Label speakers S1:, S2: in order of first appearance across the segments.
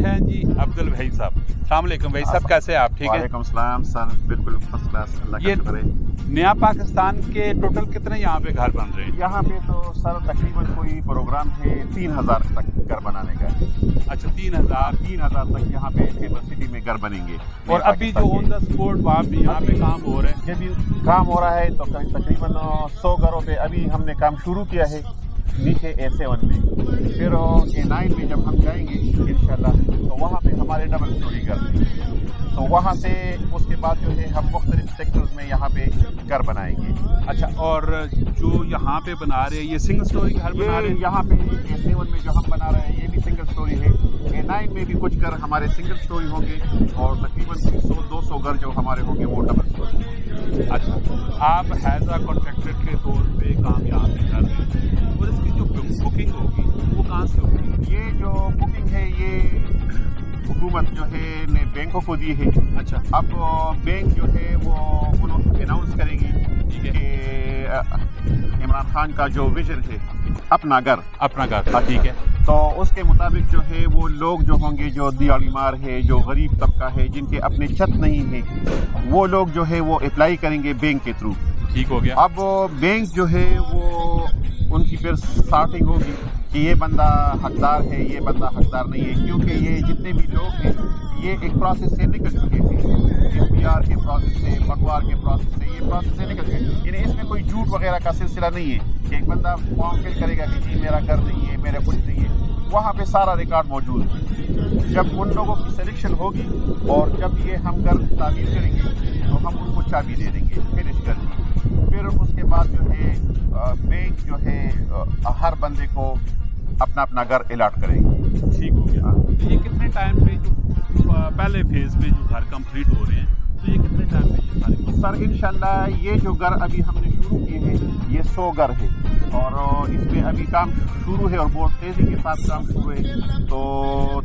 S1: हैं जी अब्दुल वही साहब। अस्सलाम वालेकुम वही साहब, कैसे हैं आप? ठीक है,
S2: वालेकुम सलाम सर, बिल्कुल फर्स्ट क्लास, अल्लाह का
S1: ये
S2: शुक्र है।
S1: नया पाकिस्तान के टोटल कितने यहाँ पे घर बन रहे हैं?
S2: यहाँ पे तो सर तकरीबन कोई प्रोग्राम है 3000 तक घर बनाने का।
S1: अच्छा 3000
S2: तक यहाँ पे फेमस सिटी में घर बनेंगे।
S1: और अभी जो ऑन द स्पॉट वहाँ पे यहाँ पे काम हो रहा है?
S2: जब भी काम हो रहा है तो तकरीबन 100 घरों पे अभी हमने काम शुरू किया है नीचे A7 में। फिर A9 में जब हम जाएंगे इंशाल्लाह तो वहाँ पे हमारे डबल स्टोरी घर हैं। तो वहाँ से उसके बाद जो है हम मुख्तलिफ सेक्टर्स में यहाँ पे घर बनाएंगे।
S1: अच्छा, और जो यहाँ पे बना रहे हैं ये सिंगल स्टोरी घर बना रहे हैं?
S2: यहाँ पे A7 में जो हम बना रहे हैं ये भी सिंगल स्टोरी है। A9 में भी कुछ घर हमारे सिंगल स्टोरी होंगे और तकरीबन 100-200 घर जो हमारे होंगे वो डबल स्टोरी।
S1: अच्छा, आप हैज़ अ कॉन्ट्रैक्टर के तौर पे काम यहाँ पे कर रहे हैं और इसकी जो बुकिंग होगी वो कहाँ से होगी?
S2: ये जो बुकिंग है ये हुकूमत जो है ने बैंकों को दी है।
S1: अच्छा,
S2: अब बैंक जो है वो उन्होंने अनाउंस करेंगी कि इमरान खान का जो विजन है अपना घर
S1: ठीक है,
S2: तो उसके मुताबिक जो है वो लोग जो होंगे जो दिहाड़ीमार है, जो गरीब तबका है, जिनके अपने छत नहीं है, वो लोग जो है वो अप्लाई करेंगे बैंक के थ्रू।
S1: ठीक हो गया।
S2: अब बैंक जो है वो उनकी फिर स्टार्टिंग होगी कि ये बंदा हकदार है, ये बंदा हकदार नहीं है, क्योंकि ये जितने भी लोग हैं ये एक प्रोसेस से निकल चुके हैं, एफपीआर के प्रोसेस से, पटवार के प्रोसेस से, ये प्रोसेस से निकल चुके हैं। यानी इसमें कोई झूठ वगैरह का सिलसिला नहीं है कि एक बंदा फॉर्म फिल करेगा कि जी मेरा घर नहीं है, मेरा कुछ नहीं है। वहाँ पे सारा रिकॉर्ड मौजूद है। जब उन लोगों की सिलेक्शन होगी और जब ये हम घर तामीर करेंगे तो हम उनको चाबी दे देंगे फिनिश कर दी। फिर उसके बाद जो है बैंक जो है हर बंदे को अपना अपना घर अलाट करेंगे।
S1: ठीक हो गया। तो ये कितने टाइम पे जो पहले फेज पे जो घर कंप्लीट हो रहे हैं तो ये कितने टाइम पे ये सारे?
S2: सर इंशाल्लाह ये जो घर अभी हमने शुरू किए हैं ये 100 घर है और इसमें अभी काम शुरू है और बहुत तेज़ी के साथ काम शुरू है। तो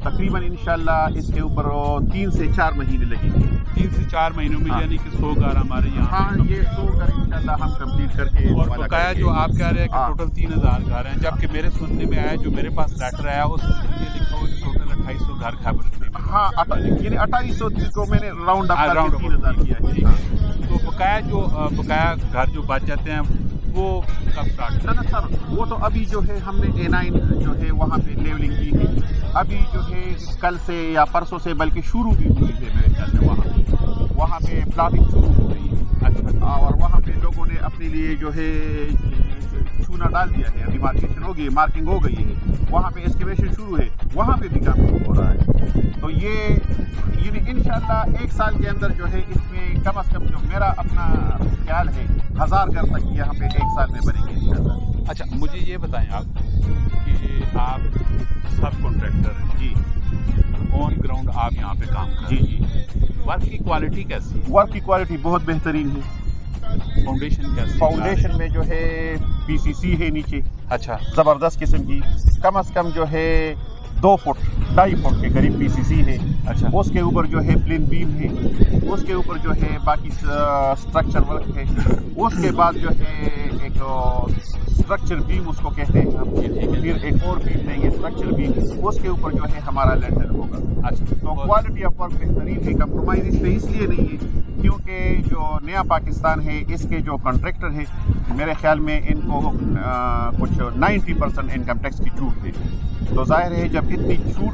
S2: तकरीबन इंशाल्लाह इसके ऊपर 3 से 4 महीने लगेंगे।
S1: 3 से 4 महीनों में, यानी कि 100 घर हमारे यहाँ?
S2: हाँ, ये 100 घर इंशाल्लाह हम कंप्लीट करके।
S1: और बकाया जो आप कह रहे हैं कि टोटल 3000 घर हैं, जबकि मेरे सुनने में आया, जो मेरे पास लेटर आया उसमें ये लिखा हुआ टोटल 2800 घर खैबर शरीफ में।
S2: हाँ, यानी 2800 को मैंने राउंड अप करके 3000 किया है।
S1: तो बकाया घर जो बच जाते हैं वो कब स्टार्ट?
S2: ना सर, वो तो अभी जो है हमने A9 जो है वहाँ पे लेवलिंग की है। अभी जो है कल से या परसों से बल्कि शुरू भी हुई है मेरे ख्याल में। वहाँ पे प्लाटिंग शुरू हो रही है। अच्छा, और वहाँ पे लोगों ने अपने लिए जो है चूना डाल दिया है, डिमार्केशन हो गई, मार्किंग हो गई है, वहाँ पे एक्सकेवेशन शुरू है, वहाँ पे भी काम शुरू हो रहा है। तो ये इंशाल्लाह 1 साल के अंदर जो है इसमें कम से कम जो मेरा अपना ख्याल है 1000 घर तक यहाँ पे 1 साल में बनेंगे इंशाल्लाह।
S1: अच्छा, मुझे ये बताएं आप कि आप सब कॉन्ट्रैक्टर हैं
S2: जी,
S1: ऑन ग्राउंड आप यहाँ पे काम कर
S2: जी
S1: रहे हैं।
S2: जी।
S1: वर्क की क्वालिटी कैसी है?
S2: वर्क की क्वालिटी बहुत बेहतरीन है।
S1: फाउंडेशन कैसी?
S2: फाउंडेशन में जो है PCC है नीचे,
S1: अच्छा,
S2: ज़बरदस्त किस्म की, कम से कम जो है 2 फुट 2.5 फुट के करीब PCC है।
S1: अच्छा,
S2: उसके ऊपर जो है प्लेन बीम है, उसके ऊपर जो है बाकी स्ट्रक्चर वर्क है। उसके बाद जो है एक स्ट्रक्चर बीम उसको कहते हैं हम, फिर एक और बीम देंगे स्ट्रक्चर बीम, उसके ऊपर जो है हमारा लेंटर होगा।
S1: अच्छा,
S2: तो क्वालिटी ऑफ वर्क बेहतरीन है। कंप्रोमाइज इस पे इसलिए नहीं है क्योंकि जो नया पाकिस्तान है इसके जो कॉन्ट्रैक्टर है मेरे ख्याल में इनको कुछ 90% इनकम टैक्स की छूट है। तो जाहिर है जब इतनी छूट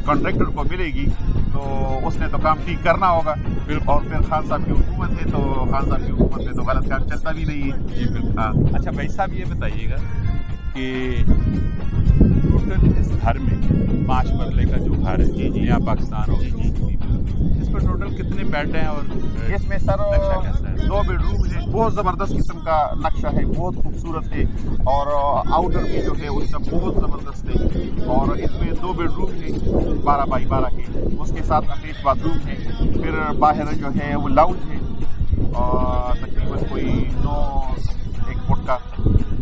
S2: कॉन्ट्रैक्टर को मिलेगी तो उसने तो काम ठीक करना होगा। और फिर खान साहब की हुकूमत है तो खान साहब की हुकूमत में तो गलत काम चलता भी नहीं है।
S1: जी बिल्कुल।
S2: हाँ।
S1: अच्छा भाई साहब, ये बताइएगा कि टोटल इस घर में 5 मरले का जो घर है
S2: जी जी
S1: नया पाकिस्तान हो, इस पर टोटल कितने बेड हैं और
S2: इसमें सर
S1: नक्शा कैसा है?
S2: 2 बेडरूम है, बहुत ज़बरदस्त किस्म का नक्शा है, बहुत खूबसूरत है और आउटर भी जो है उसका बहुत ज़बरदस्त है। और इसमें 2 बेडरूम है 12 बाई 12 के, उसके साथ अटैच बाथरूम है। फिर बाहर जो है वो लाउंज है और तकरीबन कोई 1 फुट का,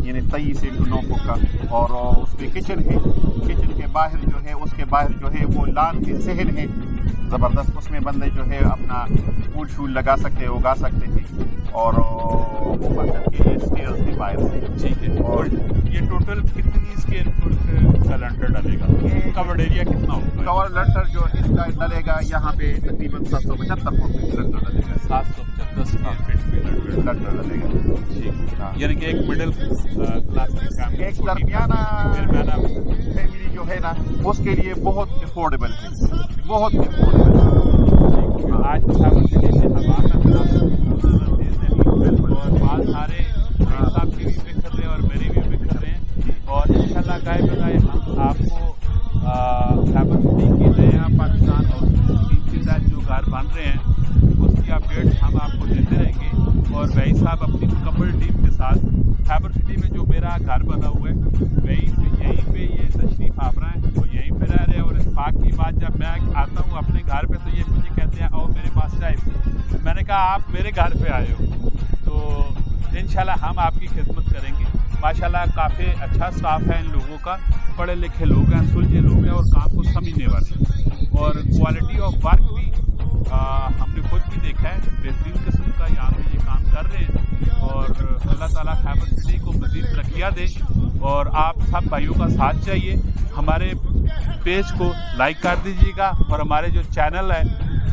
S2: यानी 23 से 9 फुट का। और उसमें किचन है, किचन के बाहर जो है उसके बाहर जो है वो लान है, सहन है ज़बरदस्त। उसमें बंदे जो है अपना फूल शूल लगा सकते हैं, उगा सकते हैं। और ऊपर चढ़ के स्टेयर्स है बाहर से।
S1: ठीक है। और ये टोटल कितनी स्क्वायर फुट का लंटर डलेगा, कवर्ड एरिया कितना होगा?
S2: कवर लंटर जो इसका डलेगा यहाँ पे तकरीबन 775 फुट लंटर डलेगा।
S1: 775 स्क्वायर फीट पे
S2: लंटर डलेगा।
S1: ठीक।
S2: हाँ।
S1: यानी कि एक मिडिल क्लास की फैमिली,
S2: एक दरमियाना फैमिली जो है ना उसके लिए बहुत अफोर्डेबल है, बहुत अफोर्डेबल।
S1: आज तो फैबर सिटी से हवा का नज़र तेज है और बाल सारे साहब की भी बिखर रहे हैं और मेरी भी बिखर रहे हैं। और इंशाल्लाह गाय बगाए हम आपको फैबर सिटी की नया पाकिस्तान हाउसिंग स्कीम के तहत जो घर बन रहे हैं उसकी अपडेट्स हम आपको देते रहेंगे। और वही साहब अपनी मुकम्मल टीम के साथ फैबर सिटी में जो मेरा घर बना हुआ है यहीं पे ये तशरीफ़ आवरा है, वो यहीं पे रह रहे हैं। और इस बात की बात जब मैं आता हूँ अपने घर पे तो ये मुझे कहते हैं आओ मेरे पास चाय। मैंने कहा आप मेरे घर पे आए हो तो इंशाल्लाह हम आपकी खिदमत करेंगे। माशाल्लाह काफ़ी अच्छा स्टाफ है इन लोगों का, पढ़े लिखे लोग हैं, सुलझे लोग हैं और काम को समझने वाले। और क्वालिटी ऑफ वर्क भी हमने खुद भी देखा है, बेहतरीन किस्म का यहाँ पे ये काम कर रहे हैं। और अल्लाह ताला फैबर सिटी को मज़ीद तरक्कियाँ दे और आप सब भाइयों का साथ चाहिए। हमारे पेज को लाइक कर दीजिएगा और हमारे जो चैनल है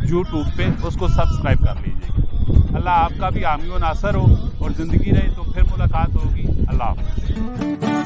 S1: यूट्यूब पे उसको सब्सक्राइब कर लीजिएगा। अल्लाह आपका भी हामी व नासर हो और ज़िंदगी रहे तो फिर मुलाकात होगी। अल्लाह हाफ़िज़।